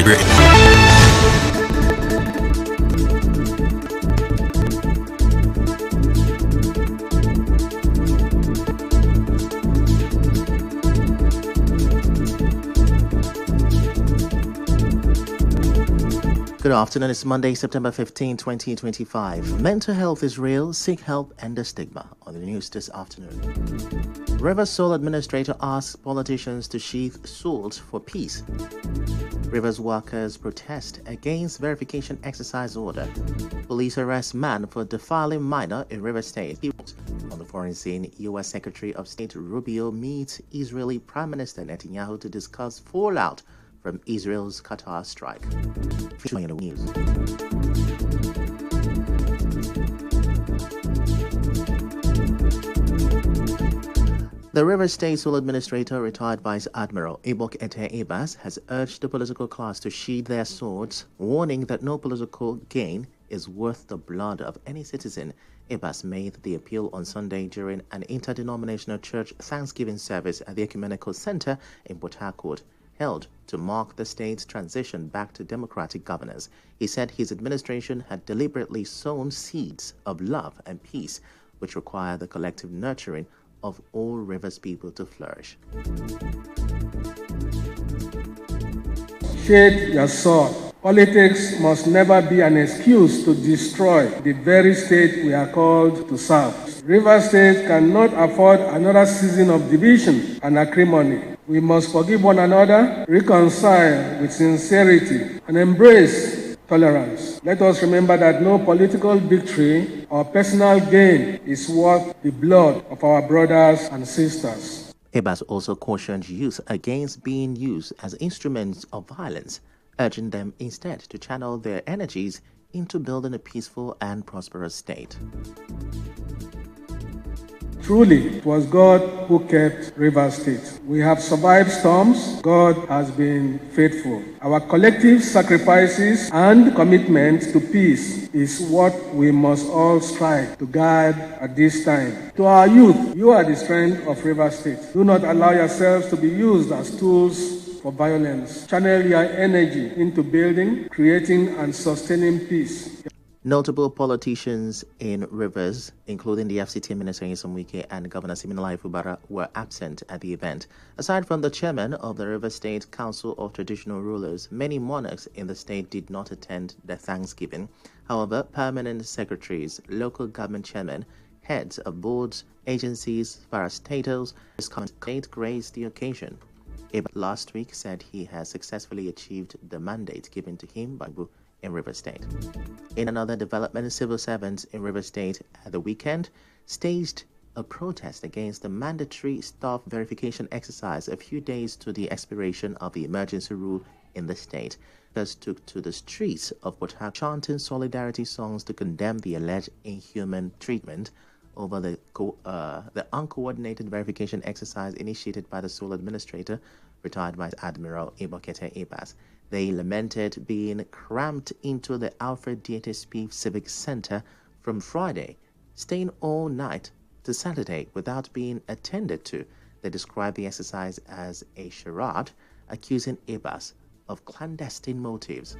Library. Good afternoon. It's Monday, September 15, 2025. Mental health is real. Seek help and the stigma. On the news this afternoon. Rivers Sole Administrator asks politicians to sheath swords for peace. Rivers workers protest against verification exercise order. Police arrest man for defiling minor in River State. On the foreign scene, U.S. Secretary of State Rubio meets Israeli Prime Minister Netanyahu to discuss fallout from Israel's Qatar strike. Featuring in the news. The River State Sole Administrator, retired Vice Admiral Ibok Ete Ebas, has urged the political class to sheathe their swords, warning that no political gain is worth the blood of any citizen. Ebas made the appeal on Sunday during an interdenominational church Thanksgiving service at the Ecumenical Center in Port Harcourt, held to mark the state's transition back to democratic governance. He said his administration had deliberately sown seeds of love and peace, which require the collective nurturing of all Rivers people to flourish. Sheathe your sword. Politics must never be an excuse to destroy the very state we are called to serve. River State cannot afford another season of division and acrimony. We must forgive one another, reconcile with sincerity, and embrace tolerance. Let us remember that no political victory or personal gain is worth the blood of our brothers and sisters. Ebas also cautioned youth against being used as instruments of violence, urging them instead to channel their energies into building a peaceful and prosperous state. Truly, it was God who kept River State. We have survived storms. God has been faithful. Our collective sacrifices and commitment to peace is what we must all strive to guard at this time. To our youth, you are the strength of River State. Do not allow yourselves to be used as tools for violence. Channel your energy into building, creating, and sustaining peace. Notable politicians in Rivers, including the FCT Minister Nyesom Wike and Governor Siminalayi Fubara, were absent at the event. Aside from the chairman of the River State Council of Traditional Rulers, many monarchs in the state did not attend the Thanksgiving. However, permanent secretaries, local government chairmen, heads of boards, agencies, parastatals, state graced the occasion. Eba last week said he has successfully achieved the mandate given to him by Bu in River State. In another development, civil servants in River State at the weekend staged a protest against the mandatory staff verification exercise a few days to the expiration of the emergency rule in the state. Thus took to the streets of Port Harcourt chanting solidarity songs to condemn the alleged inhuman treatment over the uncoordinated verification exercise initiated by the sole administrator, retired Vice Admiral Ibokete Ebas. They lamented being crammed into the Alfred Dieter Spieth Civic Center from Friday, staying all night to Saturday without being attended to. They described the exercise as a charade, accusing Ebas of clandestine motives.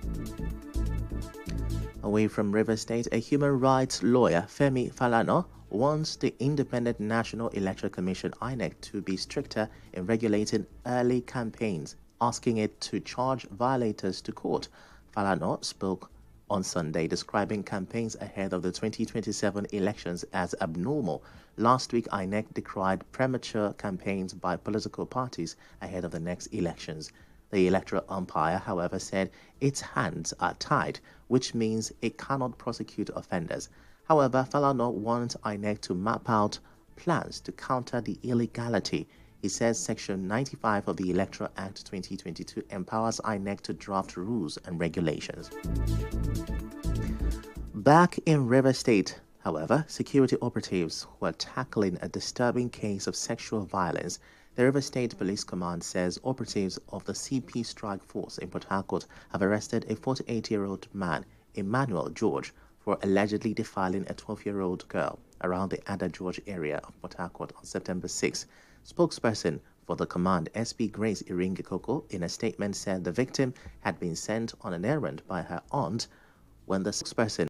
Away from River State, a human rights lawyer, Femi Falana, wants the Independent National Electoral Commission (INEC) to be stricter in regulating early campaigns, asking it to charge violators to court. Falana spoke on Sunday, describing campaigns ahead of the 2027 elections as abnormal. Last week, INEC decried premature campaigns by political parties ahead of the next elections. The electoral umpire, however, said its hands are tied, which means it cannot prosecute offenders. However, Falana wants INEC to map out plans to counter the illegality. He says Section 95 of the Electoral Act 2022 empowers INEC to draft rules and regulations. Back in River State, however, security operatives were tackling a disturbing case of sexual violence. The River State Police Command says operatives of the CP Strike Force in Port Harcourt have arrested a 48-year-old man, Emmanuel George, for allegedly defiling a 12-year-old girl around the Ada George area of Port Harcourt on September 6. Spokesperson For the command, SP Grace Iringikoko, in a statement, said the victim had been sent on an errand by her aunt when the spokesperson